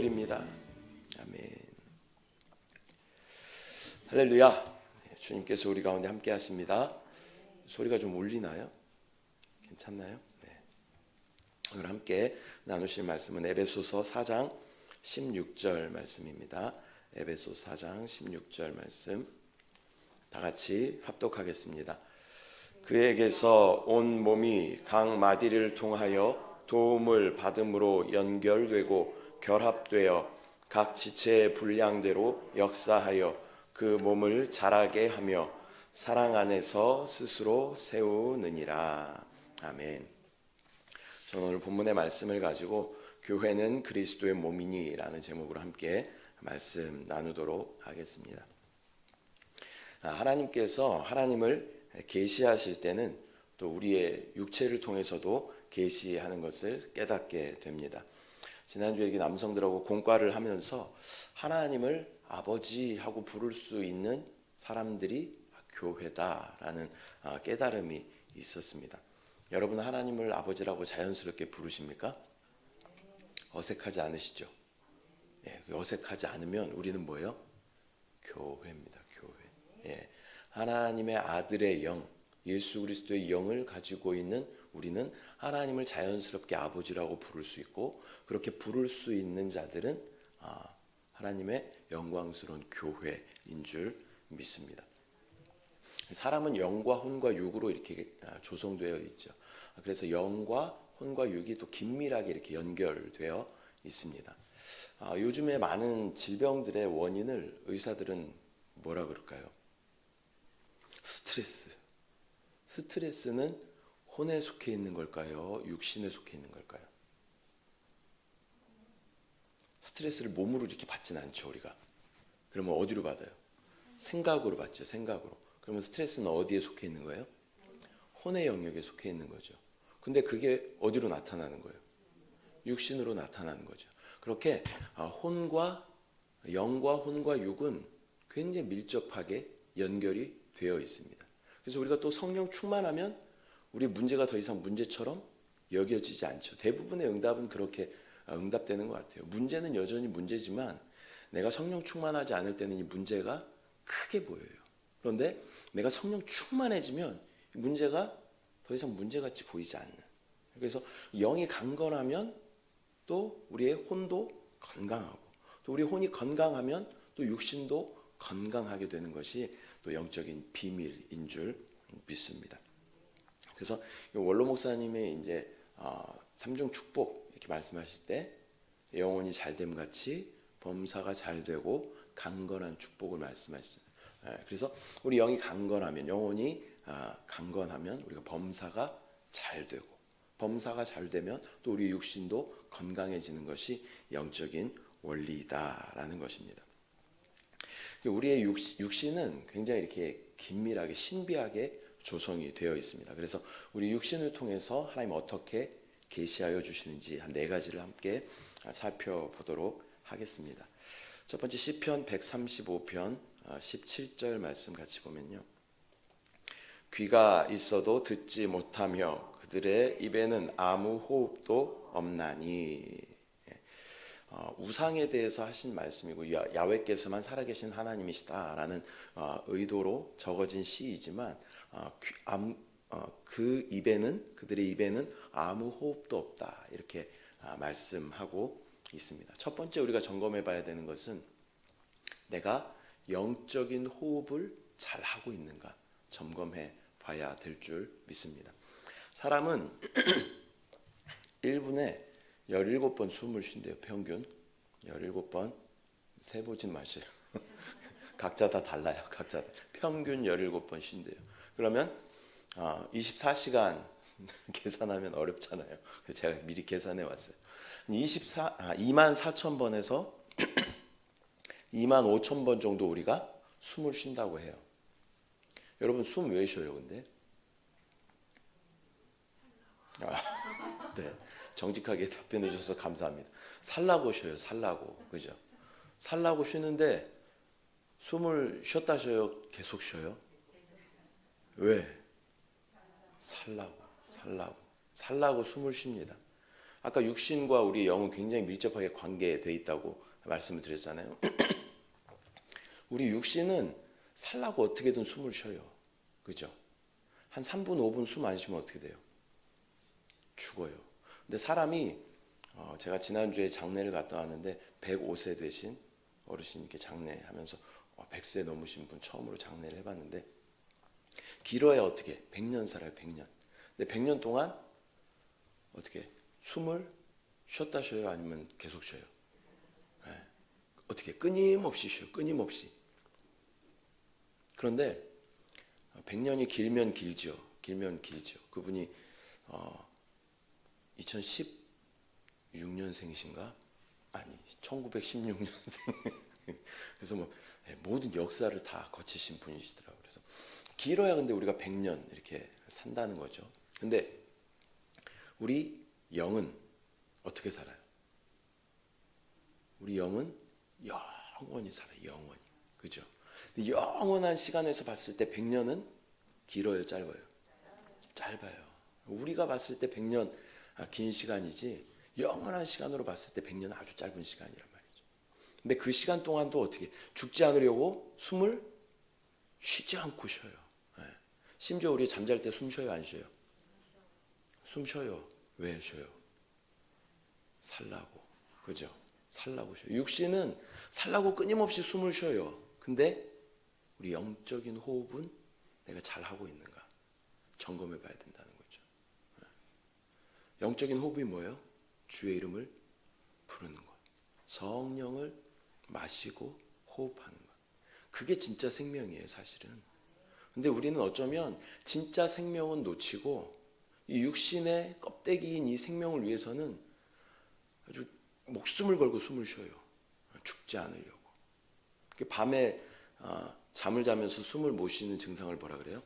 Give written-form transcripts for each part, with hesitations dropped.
드립니다. 아멘. 할렐루야. 주님께서 우리 가운데 함께 하십니다. 소리가 좀 울리나요? 괜찮나요? 네. 오늘 함께 나누실 말씀은 에베소서 4장 16절 말씀입니다. 에베소 4장 16절 말씀 다 같이 합독하겠습니다. 그에게서 온 몸이 각 마디를 통하여 도움을 받음으로 연결되고 결합되어 각 지체의 분량대로 역사하여 그 몸을 자라게 하며 사랑 안에서 스스로 세우느니라. 아멘. 저는 오늘 본문의 말씀을 가지고 교회는 그리스도의 몸이니 라는 제목으로 함께 말씀 나누도록 하겠습니다. 하나님께서 하나님을 계시하실 때는 또 우리의 육체를 통해서도 계시하는 것을 깨닫게 됩니다. 지난주에 남성들하고 공과를 하면서 하나님을 아버지하고 부를 수 있는 사람들이 교회다라는 깨달음이 있었습니다. 여러분 하나님을 아버지라고 자연스럽게 부르십니까? 어색하지 않으시죠? 예, 어색하지 않으면 우리는 뭐예요? 교회입니다. 교회. 예, 하나님의 아들의 영, 예수 그리스도의 영을 가지고 있는 우리는 하나님을 자연스럽게 아버지라고 부를 수 있고, 그렇게 부를 수 있는 자들은 하나님의 영광스러운 교회인 줄 믿습니다. 사람은 영과 혼과 육으로 이렇게 조성되어 있죠. 그래서 영과 혼과 육이 또 긴밀하게 이렇게 연결되어 있습니다. 요즘에 많은 질병들의 원인을 의사들은 뭐라 그럴까요? 스트레스는 혼에 속해 있는 걸까요? 육신에 속해 있는 걸까요? 스트레스를 몸으로 이렇게 받지는 않죠, 우리가. 그러면 어디로 받아요? 생각으로 받죠, 생각으로. 그러면 스트레스는 어디에 속해 있는 거예요? 혼의 영역에 속해 있는 거죠. 근데 그게 어디로 나타나는 거예요? 육신으로 나타나는 거죠. 그렇게 혼과 영과 혼과 육은 굉장히 밀접하게 연결이 되어 있습니다. 그래서 우리가 또 성령 충만하면 우리 문제가 더 이상 문제처럼 여겨지지 않죠. 대부분의 응답은 그렇게 응답되는 것 같아요. 문제는 여전히 문제지만 내가 성령 충만하지 않을 때는 이 문제가 크게 보여요. 그런데 내가 성령 충만해지면 문제가 더 이상 문제같이 보이지 않는. 그래서 영이 강건하면 또 우리의 혼도 건강하고, 또 우리 혼이 건강하면 또 육신도 건강하게 되는 것이 또 영적인 비밀인 줄 믿습니다. 그래서 원로 목사님의 이제 삼중 축복 이렇게 말씀하실 때 영혼이 잘됨 같이 범사가 잘 되고 강건한 축복을 말씀하시죠. 그래서 우리 영이 강건하면, 영혼이 강건하면 우리가 범사가 잘 되고, 범사가 잘 되면 또 우리 육신도 건강해지는 것이 영적인 원리다라는 것입니다. 우리의 육신은 굉장히 이렇게 긴밀하게 신비하게 조성이 되어 있습니다. 그래서 우리 육신을 통해서 하나님 어떻게 계시하여 주시는지 한 4가지를 함께 살펴보도록 하겠습니다. 첫 번째 시편 135편 17절 말씀 같이 보면요. 귀가 있어도 듣지 못하며 그들의 입에는 아무 호흡도 없나니. 우상에 대해서 하신 말씀이고 야훼께서만 살아계신 하나님이시다라는 의도로 적어진 시이지만 그 입에는, 그들의 입에는 아무 호흡도 없다 이렇게 말씀하고 있습니다. 첫 번째 우리가 점검해 봐야 되는 것은 내가 영적인 호흡을 잘 하고 있는가 점검해 봐야 될 줄 믿습니다. 사람은 1분에 17번 숨을 쉰대요. 평균 17번. 세보진 마세요. 각자 다 달라요. 각자 평균 17번 쉰대요. 그러면 24시간 계산하면 어렵잖아요. 그래서 제가 미리 계산해 왔어요. 24,000번에서 25,000번 정도 우리가 숨을 쉰다고 해요. 여러분 숨 왜 쉬어요, 근데? 네, 정직하게 답변해 주셔서 감사합니다. 살라고 쉬어요, 살라고. 그죠? 살라고 쉬는데 숨을 쉬었다 쉬어요, 계속 쉬어요? 왜? 살라고 숨을 쉽니다. 아까 육신과 우리 영은 굉장히 밀접하게 관계되어 있다고 말씀을 드렸잖아요. 우리 육신은 살라고 어떻게든 숨을 쉬어요. 그죠? 한 3분, 5분 숨 안 쉬면 어떻게 돼요? 죽어요. 근데 사람이 제가 지난주에 장례를 갔다 왔는데 105세 되신 어르신께 장례하면서 100세 넘으신 분 처음으로 장례를 해봤는데 길어야 어떻게 100년 살아요. 100년. 근데 100년 동안 어떻게 숨을 쉬었다 쉬어요? 아니면 계속 쉬어요? 네. 어떻게 끊임없이 쉬어요. 끊임없이. 그런데 100년이 길면 길죠. 길면 길죠. 그분이 2016년생이신가? 아니 1916년생. 그래서 뭐 모든 역사를 다 거치신 분이시더라고요. 그래서 길어야 근데 우리가 100년 이렇게 산다는 거죠. 근데 우리 영은 어떻게 살아요? 우리 영은 영원히 살아요. 영원히. 그죠? 근데 영원한 시간에서 봤을 때 100년은 길어요, 짧아요? 짧아요. 우리가 봤을 때 100년 긴 시간이지 영원한 시간으로 봤을 때 100년은 아주 짧은 시간이란 말이죠. 근데 그 시간 동안도 어떻게 죽지 않으려고 숨을 쉬지 않고 쉬어요. 네. 심지어 우리 잠잘 때 숨 쉬어요, 안 쉬어요? 숨 쉬어요. 왜 쉬어요? 살라고. 그죠? 살라고 쉬어요. 육신은 살라고 끊임없이 숨을 쉬어요. 근데 우리 영적인 호흡은 내가 잘하고 있는가 점검해 봐야 된다는 거죠. 영적인 호흡이 뭐예요? 주의 이름을 부르는 것, 성령을 마시고 호흡하는 것. 그게 진짜 생명이에요, 사실은. 근데 우리는 어쩌면 진짜 생명은 놓치고 이 육신의 껍데기인 이 생명을 위해서는 아주 목숨을 걸고 숨을 쉬어요. 죽지 않으려고. 밤에 잠을 자면서 숨을 못 쉬는 증상을 뭐라 그래요?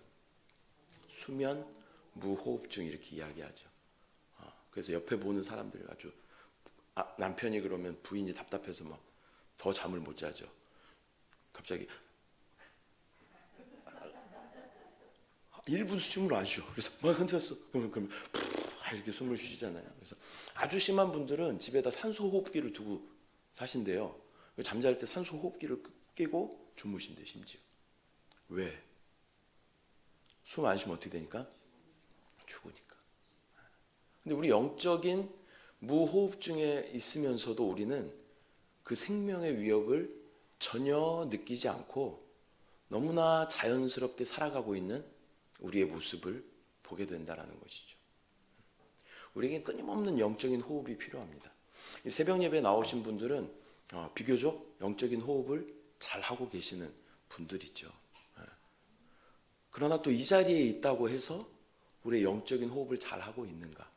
수면 무호흡증 이렇게 이야기하죠. 그래서 옆에 보는 사람들 아주 남편이 그러면 부인이 답답해서 막 더 잠을 못 자죠. 갑자기 1분 숨을 안 쉬어. 그래서 막 흔들었어. 그러면 이렇게 숨을 쉬잖아요. 그래서 아주 심한 분들은 집에다 산소 호흡기를 두고 사신대요. 잠잘 때 산소 호흡기를 끼고 주무신대 심지어. 왜? 숨 안 쉬면 어떻게 되니까? 죽으니까. 근데 우리 영적인 무호흡증에 있으면서도 우리는 그 생명의 위협을 전혀 느끼지 않고 너무나 자연스럽게 살아가고 있는 우리의 모습을 보게 된다는 것이죠. 우리에게 끊임없는 영적인 호흡이 필요합니다. 새벽 예배에 나오신 분들은 비교적 영적인 호흡을 잘하고 계시는 분들이죠. 그러나 또 이 자리에 있다고 해서 우리의 영적인 호흡을 잘하고 있는가?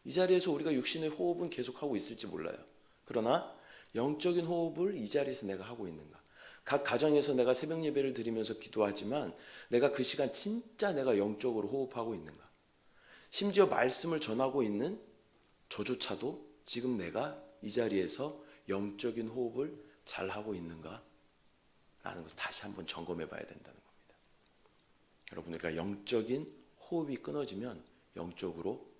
이 자리에서 우리가 육신의 호흡은 계속하고 있을지 몰라요. 그러나 영적인 호흡을 이 자리에서 내가 하고 있는가? 각 가정에서 내가 새벽 예배를 드리면서 기도하지만 내가 그 시간 진짜 내가 영적으로 호흡하고 있는가? 심지어 말씀을 전하고 있는 저조차도 지금 내가 이 자리에서 영적인 호흡을 잘하고 있는가? 라는 것을 다시 한번 점검해 봐야 된다는 겁니다. 여러분, 우리가 영적인 호흡이 끊어지면 영적으로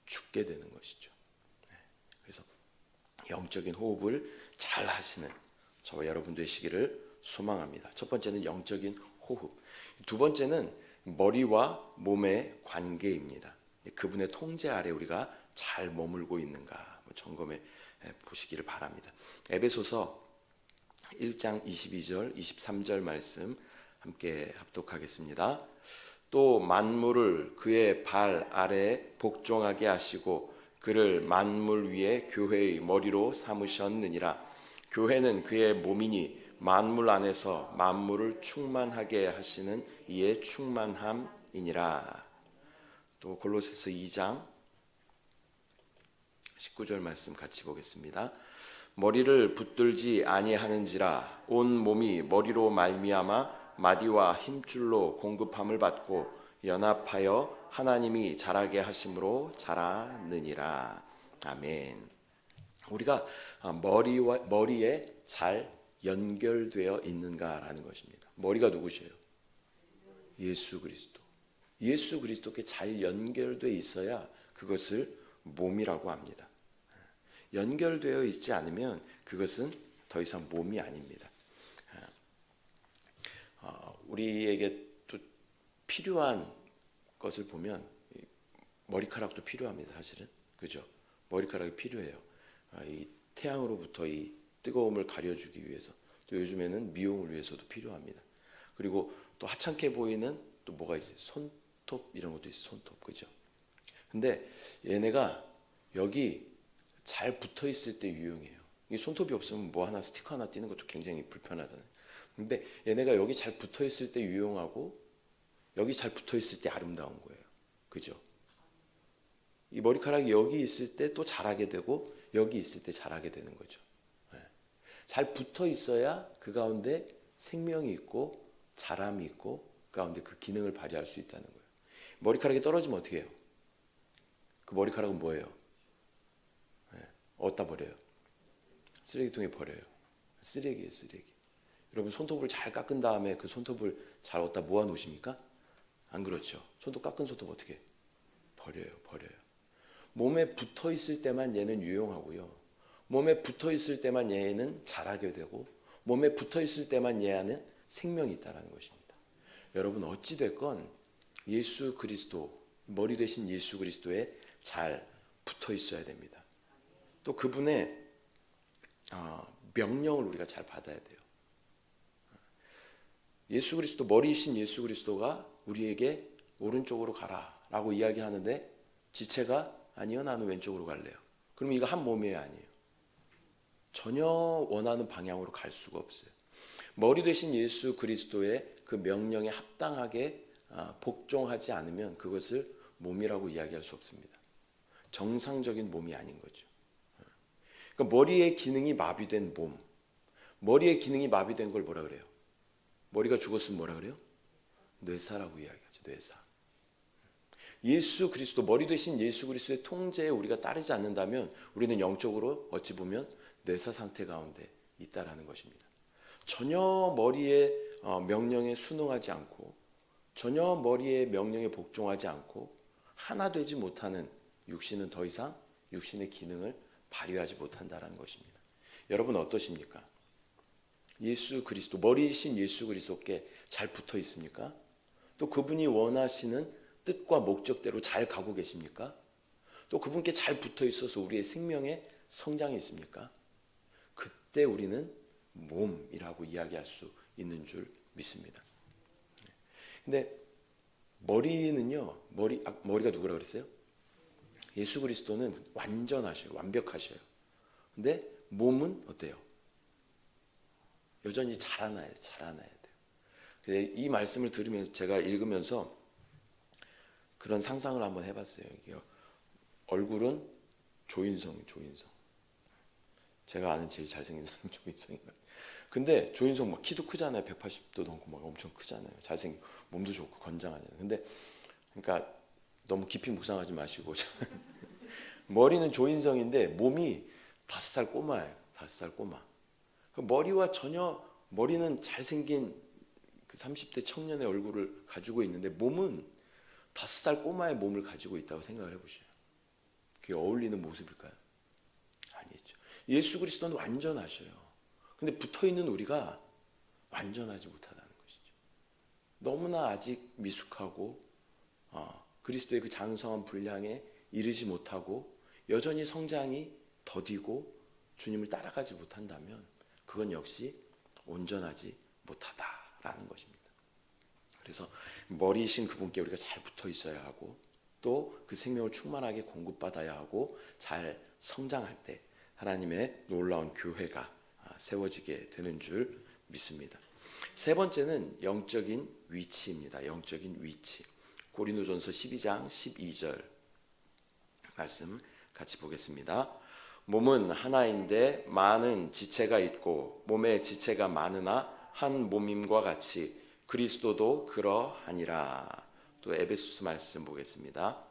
죽게 되는 것이죠. 그래서 영적인 호흡을 잘 하시는 저와 여러분 되시기를 소망합니다. 첫 번째는 영적인 호흡. 두 번째는 머리와 몸의 관계입니다. 그분의 통제 아래 우리가 잘 머물고 있는가 점검해 보시기를 바랍니다. 에베소서 1장 22절 23절 말씀 함께 합독하겠습니다. 또 만물을 그의 발 아래에 복종하게 하시고 그를 만물 위에 교회의 머리로 삼으셨느니라. 교회는 그의 몸이니 만물 안에서 만물을 충만하게 하시는 이의 충만함이니라. 또 골로새서 2장 19절 말씀 같이 보겠습니다. 머리를 붙들지 아니하는지라 온 몸이 머리로 말미암아 마디와 힘줄로 공급함을 받고 연합하여 하나님이 자라게 하심으로 자라느니라. 아멘. 우리가 머리에 잘 연결되어 있는가라는 것입니다. 머리가 누구시에요? 예수 그리스도. 예수 그리스도께 잘 연결되어 있어야 그것을 몸이라고 합니다. 연결되어 있지 않으면 그것은 더 이상 몸이 아닙니다. 우리에게 또 필요한 것을 보면 머리카락도 필요합니다. 사실은 그죠? 머리카락이 필요해요. 이 태양으로부터 이 뜨거움을 가려주기 위해서, 또 요즘에는 미용을 위해서도 필요합니다. 그리고 또 하찮게 보이는 또 뭐가 있어요? 손톱 이런 것도 있어요. 손톱 그죠? 근데 얘네가 여기 잘 붙어 있을 때 유용해요. 이 손톱이 없으면 뭐 하나 스티커 하나 띄는 것도 굉장히 불편하잖아요. 근데 얘네가 여기 잘 붙어 있을 때 유용하고 여기 잘 붙어 있을 때 아름다운 거예요. 그죠? 이 머리카락이 여기 있을 때 또 자라게 되고 여기 있을 때 자라게 되는 거죠. 잘 붙어 있어야 그 가운데 생명이 있고 자람이 있고 그 가운데 그 기능을 발휘할 수 있다는 거예요. 머리카락이 떨어지면 어떻게 해요? 그 머리카락은 뭐예요? 어디다 버려요? 쓰레기통에 버려요. 쓰레기예요, 쓰레기. 여러분 손톱을 잘 깎은 다음에 그 손톱을 잘 어디다 모아 놓으십니까? 안 그렇죠. 손톱 깎은 손톱 어떻게 해요? 버려요. 몸에 붙어 있을 때만 얘는 유용하고요. 몸에 붙어 있을 때만 얘는 자라게 되고 몸에 붙어 있을 때만 얘는 생명이 있다는 것입니다. 여러분 어찌 됐건 예수 그리스도, 머리 되신 예수 그리스도에 잘 붙어 있어야 됩니다. 또 그분의 명령을 우리가 잘 받아야 돼요. 예수 그리스도, 머리이신 예수 그리스도가 우리에게 오른쪽으로 가라라고 이야기하는데 지체가 아니요 나는 왼쪽으로 갈래요. 그러면 이거 한 몸이에요, 아니에요? 전혀 원하는 방향으로 갈 수가 없어요. 머리 되신 예수 그리스도의 그 명령에 합당하게 복종하지 않으면 그것을 몸이라고 이야기할 수 없습니다. 정상적인 몸이 아닌 거죠. 그러니까 머리의 기능이 마비된 몸, 머리의 기능이 마비된 걸 뭐라 그래요? 머리가 죽었으면 뭐라 그래요? 뇌사라고 이야기하죠. 뇌사. 예수 그리스도, 머리 되신 예수 그리스도의 통제에 우리가 따르지 않는다면 우리는 영적으로 어찌 보면 뇌사 상태 가운데 있다라는 것입니다. 전혀 머리의 명령에 순응하지 않고 전혀 머리의 명령에 복종하지 않고 하나 되지 못하는 육신은 더 이상 육신의 기능을 발휘하지 못한다라는 것입니다. 여러분 어떠십니까? 예수 그리스도, 머리이신 예수 그리스도께 잘 붙어 있습니까? 또 그분이 원하시는 뜻과 목적대로 잘 가고 계십니까? 또 그분께 잘 붙어 있어서 우리의 생명에 성장이 있습니까? 그때 우리는 몸이라고 이야기할 수 있는 줄 믿습니다. 근데 머리는요, 머리가 누구라 그랬어요? 예수 그리스도는 완전하셔요. 완벽하셔요. 근데 몸은 어때요? 여전히 자라나야 돼요. 이 말씀을 들으면서 제가 읽으면서 그런 상상을 한번 해봤어요. 이게 얼굴은 조인성. 제가 아는 제일 잘생긴 사람이 조인성인가요? 근데 조인성 막 키도 크잖아요. 180도 넘고 막 엄청 크잖아요. 잘생기고 몸도 좋고 건장하잖아요. 근데 그러니까 너무 깊이 묵상하지 마시고 머리는 조인성인데 몸이 5살 꼬마예요. 5살 꼬마. 머리와 전혀 머리는 잘생긴 그 30대 청년의 얼굴을 가지고 있는데 몸은 5살 꼬마의 몸을 가지고 있다고 생각을 해보세요. 그게 어울리는 모습일까요? 아니죠. 예수 그리스도는 완전하셔요. 근데 붙어있는 우리가 완전하지 못하다는 것이죠. 너무나 아직 미숙하고 그리스도의 그 장성한 분량에 이르지 못하고 여전히 성장이 더디고 주님을 따라가지 못한다면 그건 역시 온전하지 못하다라는 것입니다. 그래서 머리이신 그분께 우리가 잘 붙어 있어야 하고 또 그 생명을 충만하게 공급받아야 하고 잘 성장할 때 하나님의 놀라운 교회가 세워지게 되는 줄 믿습니다. 세 번째는 영적인 위치입니다. 영적인 위치. 고린도전서 12장 12절 말씀 같이 보겠습니다. 몸은 하나인데 많은 지체가 있고 몸에 지체가 많으나 한 몸임과 같이 그리스도도 그러하니라. 또 에베소서 말씀 보겠습니다.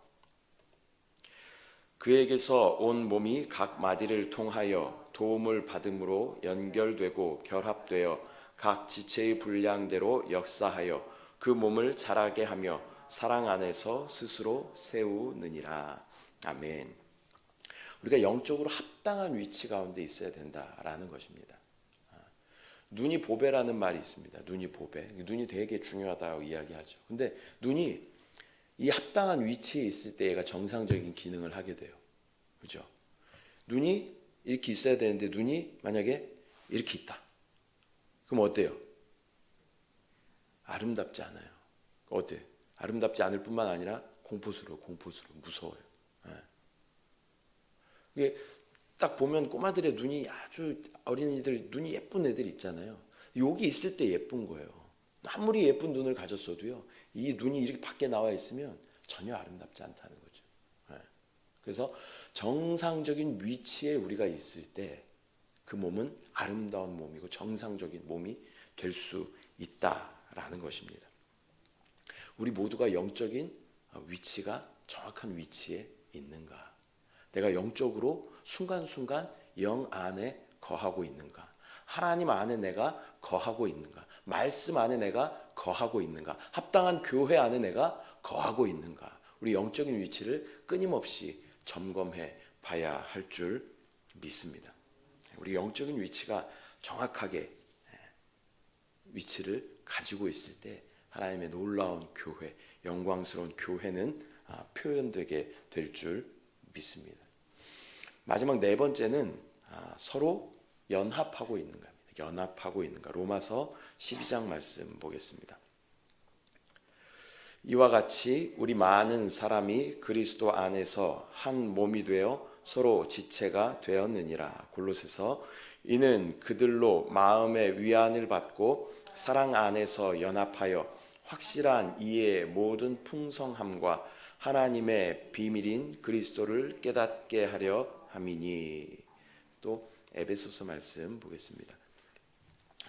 그에게서 온 몸이 각 마디를 통하여 도움을 받음으로 연결되고 결합되어 각 지체의 분량대로 역사하여 그 몸을 자라게 하며 사랑 안에서 스스로 세우느니라. 아멘. 우리가 영적으로 합당한 위치 가운데 있어야 된다라는 것입니다. 눈이 보배라는 말이 있습니다. 눈이 보배. 눈이 되게 중요하다고 이야기하죠. 근데 눈이 이 합당한 위치에 있을 때 얘가 정상적인 기능을 하게 돼요. 그죠? 눈이 이렇게 있어야 되는데 눈이 만약에 이렇게 있다. 그럼 어때요? 아름답지 않아요. 어때요? 아름답지 않을 뿐만 아니라 공포스러워, 무서워요. 이게 딱 보면 꼬마들의 눈이 아주 어린이들 눈이 예쁜 애들 있잖아요. 여기 있을 때 예쁜 거예요. 아무리 예쁜 눈을 가졌어도요. 이 눈이 이렇게 밖에 나와 있으면 전혀 아름답지 않다는 거죠. 그래서 정상적인 위치에 우리가 있을 때 그 몸은 아름다운 몸이고 정상적인 몸이 될 수 있다라는 것입니다. 우리 모두가 영적인 위치가 정확한 위치에 있는가? 내가 영적으로 순간순간 영 안에 거하고 있는가? 하나님 안에 내가 거하고 있는가? 말씀 안에 내가 거하고 있는가? 합당한 교회 안에 내가 거하고 있는가? 우리 영적인 위치를 끊임없이 점검해 봐야 할 줄 믿습니다. 우리 영적인 위치가 정확하게 위치를 가지고 있을 때 하나님의 놀라운 교회, 영광스러운 교회는 표현되게 될 줄 믿습니다. 마지막 네 번째는 서로 연합하고 있는가. 연합하고 있는가. 로마서 12장 말씀 보겠습니다. 이와 같이 우리 많은 사람이 그리스도 안에서 한 몸이 되어 서로 지체가 되었느니라. 골로새서 이는 그들로 마음의 위안을 받고 사랑 안에서 연합하여 확실한 이해의 모든 풍성함과 하나님의 비밀인 그리스도를 깨닫게 하려 함이니. 또 에베소서 말씀 보겠습니다.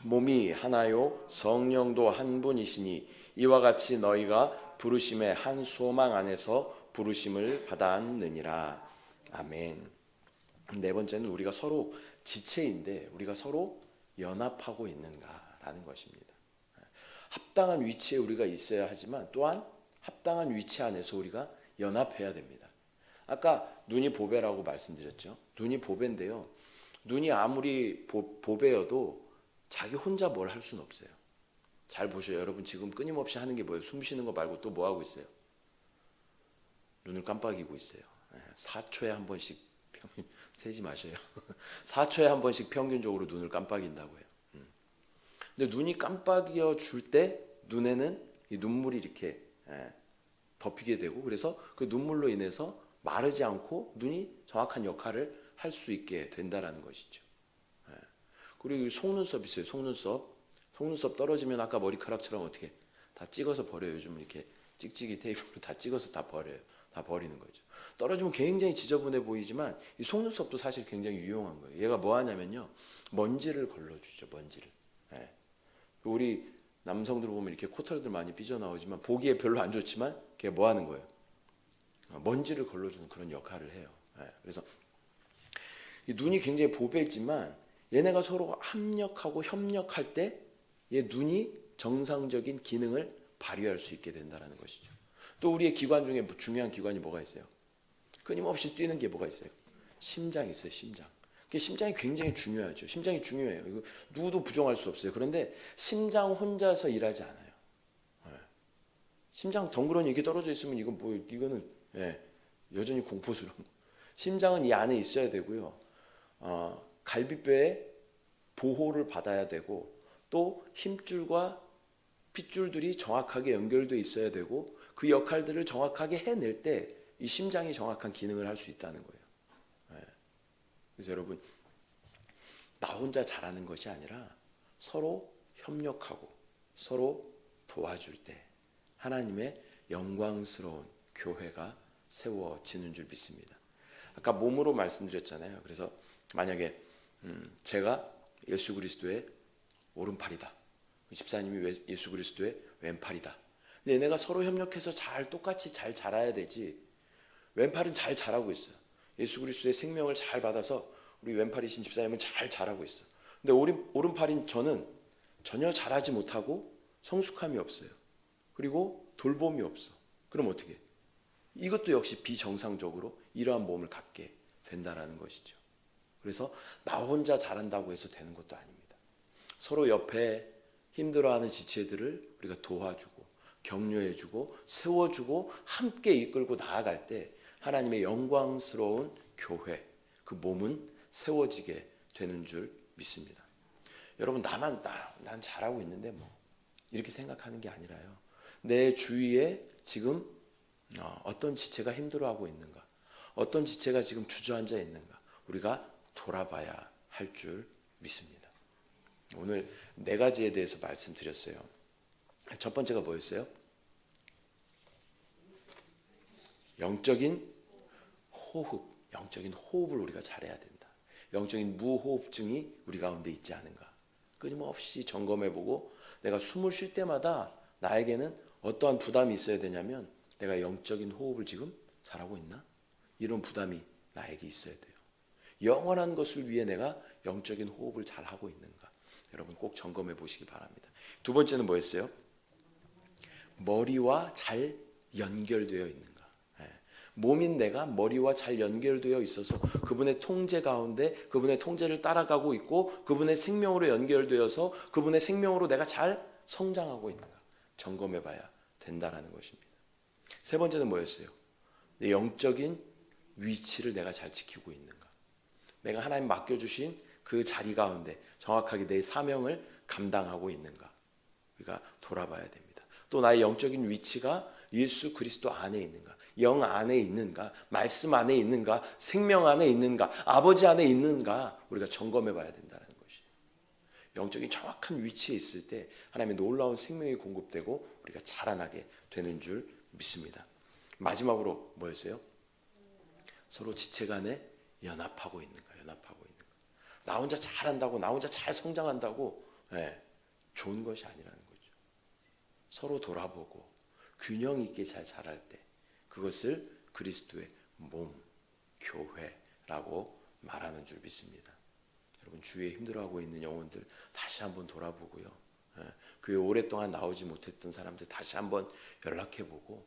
몸이 하나요 성령도 한 분이시니 이와 같이 너희가 부르심의 한 소망 안에서 부르심을 받았느니라. 아멘. 네 번째는 우리가 서로 지체인데 우리가 서로 연합하고 있는가라는 것입니다. 합당한 위치에 우리가 있어야 하지만 또한 합당한 위치 안에서 우리가 연합해야 됩니다. 아까 눈이 보배라고 말씀드렸죠. 눈이 보배인데요. 눈이 아무리 보배여도 자기 혼자 뭘 할 수는 없어요. 잘 보셔요. 여러분 지금 끊임없이 하는 게 뭐예요? 숨 쉬는 거 말고 또 뭐 하고 있어요? 눈을 깜빡이고 있어요. 4초에 한 번씩 세지 마셔요. 4초에 한 번씩 평균적으로 눈을 깜빡인다고 해요. 근데 눈이 깜빡여 줄 때 눈에는 이 눈물이 이렇게 덮이게 되고 그래서 그 눈물로 인해서 마르지 않고 눈이 정확한 역할을 할 수 있게 된다라는 것이죠. 그리고 속눈썹 있어요. 속눈썹 떨어지면 아까 머리카락처럼 어떻게 다 찍어서 버려요. 요즘 이렇게 찍찍이 테이프로 다 찍어서 다 버려요. 다 버리는 거죠. 떨어지면 굉장히 지저분해 보이지만 이 속눈썹도 사실 굉장히 유용한 거예요. 얘가 뭐 하냐면요. 먼지를 걸러주죠. 먼지를. 우리 남성들 보면 이렇게 코털들 많이 삐져나오지만 보기에 별로 안 좋지만 그게 뭐 하는 거예요? 먼지를 걸러주는 그런 역할을 해요. 그래서 이 눈이 굉장히 보배지만 얘네가 서로 합력하고 협력할 때 얘 눈이 정상적인 기능을 발휘할 수 있게 된다는 것이죠. 또 우리의 기관 중에 중요한 기관이 뭐가 있어요? 끊임없이 뛰는 게 뭐가 있어요? 심장이 있어요. 심장이 굉장히 중요하죠. 심장이 중요해요. 이거 누구도 부정할 수 없어요. 그런데 심장 혼자서 일하지 않아요. 심장 덩그러니 이렇게 떨어져 있으면 이거는 여전히 공포스러운. 심장은 이 안에 있어야 되고요. 갈비뼈에 보호를 받아야 되고 또 힘줄과 핏줄들이 정확하게 연결되어 있어야 되고 그 역할들을 정확하게 해낼 때 이 심장이 정확한 기능을 할 수 있다는 거예요. 그래서 여러분 나 혼자 잘하는 것이 아니라 서로 협력하고 서로 도와줄 때 하나님의 영광스러운 교회가 세워지는 줄 믿습니다. 아까 몸으로 말씀드렸잖아요. 그래서 만약에 제가 예수 그리스도의 오른팔이다. 집사님이 예수 그리스도의 왼팔이다. 근데 얘네가 서로 협력해서 똑같이 잘 자라야 되지. 왼팔은 잘 자라고 있어요. 예수 그리스도의 생명을 잘 받아서 우리 왼팔이신 집사님은 잘 자라고 있어요. 근데 오른팔인 저는 전혀 자라지 못하고 성숙함이 없어요. 그리고 돌봄이 없어. 그럼 어떻게? 이것도 역시 비정상적으로 이러한 몸을 갖게 된다라는 것이죠. 그래서 나 혼자 잘한다고 해서 되는 것도 아닙니다. 서로 옆에 힘들어하는 지체들을 우리가 도와주고 격려해주고 세워주고 함께 이끌고 나아갈 때 하나님의 영광스러운 교회, 그 몸은 세워지게 되는 줄 믿습니다. 여러분, 난 잘하고 있는데 뭐 이렇게 생각하는 게 아니라요, 내 주위에 지금 어떤 지체가 힘들어하고 있는가, 어떤 지체가 지금 주저앉아 있는가, 우리가 돌아봐야 할 줄 믿습니다. 오늘 네 가지에 대해서 말씀드렸어요. 첫 번째가 뭐였어요? 영적인 호흡을 우리가 잘해야 된다. 영적인 무호흡증이 우리 가운데 있지 않은가. 끊임없이 점검해보고 내가 숨을 쉴 때마다 나에게는 어떠한 부담이 있어야 되냐면, 내가 영적인 호흡을 지금 잘하고 있나? 이런 부담이 나에게 있어야 돼요. 영원한 것을 위해 내가 영적인 호흡을 잘하고 있는가? 여러분 꼭 점검해 보시기 바랍니다. 두 번째는 뭐였어요? 머리와 잘 연결되어 있는가? 몸인 내가 머리와 잘 연결되어 있어서 그분의 통제 가운데 그분의 통제를 따라가고 있고 그분의 생명으로 연결되어서 그분의 생명으로 내가 잘 성장하고 있는가? 점검해 봐야 된다는 것입니다. 세 번째는 뭐였어요? 내 영적인 위치를 내가 잘 지키고 있는가? 내가 하나님 맡겨주신 그 자리 가운데 정확하게 내 사명을 감당하고 있는가? 우리가 돌아봐야 됩니다. 또 나의 영적인 위치가 예수 그리스도 안에 있는가? 영 안에 있는가? 말씀 안에 있는가? 생명 안에 있는가? 아버지 안에 있는가? 우리가 점검해 봐야 된다는 것이에요. 영적인 정확한 위치에 있을 때 하나님의 놀라운 생명이 공급되고 우리가 자라나게 되는 줄 믿습니다. 마지막으로 뭐였어요? 서로 지체 간에 연합하고 있는가? 나 혼자 잘한다고, 나 혼자 잘 성장한다고 좋은 것이 아니라는 거죠. 서로 돌아보고 균형 있게 잘 자랄 때 그것을 그리스도의 몸, 교회라고 말하는 줄 믿습니다. 여러분, 주위에 힘들어하고 있는 영혼들 다시 한번 돌아보고요. 교회 오랫동안 나오지 못했던 사람들 다시 한번 연락해보고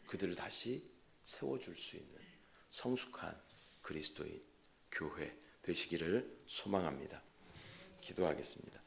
그들을 다시 세워줄 수 있는 성숙한 그리스도인 교회 되시기를 소망합니다. 기도하겠습니다.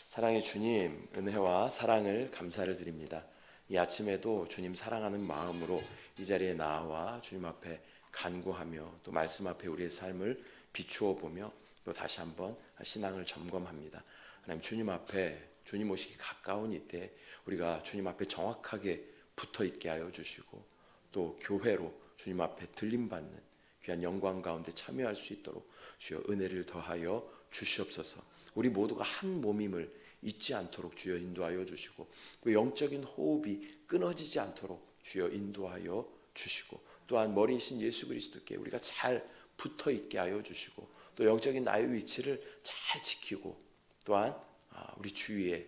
사랑의 주님, 은혜와 사랑을 감사를 드립니다. 이 아침에도 주님 사랑하는 마음으로 이 자리에 나와 주님 앞에 간구하며 또 말씀 앞에 우리의 삶을 비추어 보며 또 다시 한번 신앙을 점검합니다. 하나님, 주님 앞에 주님 오시기 가까운 이때 우리가 주님 앞에 정확하게 붙어 있게 하여 주시고 또 교회로 주님 앞에 들림받는 귀한 영광 가운데 참여할 수 있도록 주여 은혜를 더하여 주시옵소서. 우리 모두가 한 몸임을 잊지 않도록 주여 인도하여 주시고 또 영적인 호흡이 끊어지지 않도록 주여 인도하여 주시고 또한 머리이신 예수 그리스도께 우리가 잘 붙어 있게 하여 주시고 또 영적인 나의 위치를 잘 지키고 또한 우리 주위에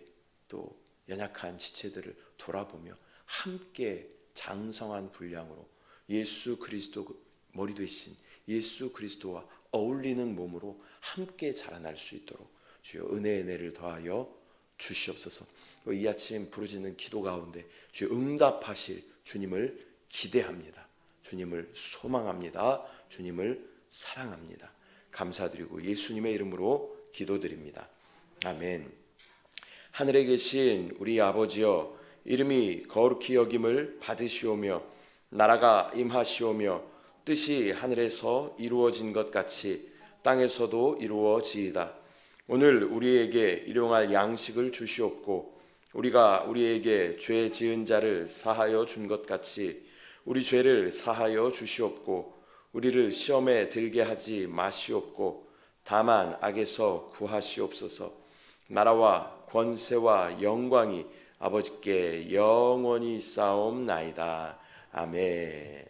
또 연약한 지체들을 돌아보며 함께 장성한 분량으로 예수 그리스도 머리 되신 예수 그리스도와 어울리는 몸으로 함께 자라날 수 있도록 주여 은혜를 더하여 주시옵소서. 또 이 아침 부르짖는 기도 가운데 주여 응답하실 주님을 기대합니다. 주님을 소망합니다. 주님을 사랑합니다. 감사드리고 예수님의 이름으로 기도드립니다. 아멘. 하늘에 계신 우리 아버지여, 이름이 거룩히 여김을 받으시오며 나라가 임하시오며 뜻이 하늘에서 이루어진 것 같이 땅에서도 이루어지이다. 오늘 우리에게 일용할 양식을 주시옵고 우리가 우리에게 죄 지은 자를 사하여 준 것 같이 우리 죄를 사하여 주시옵고 우리를 시험에 들게 하지 마시옵고 다만 악에서 구하시옵소서. 나라와 권세와 영광이 아버지께 영원히 있사옵나이다. 아멘.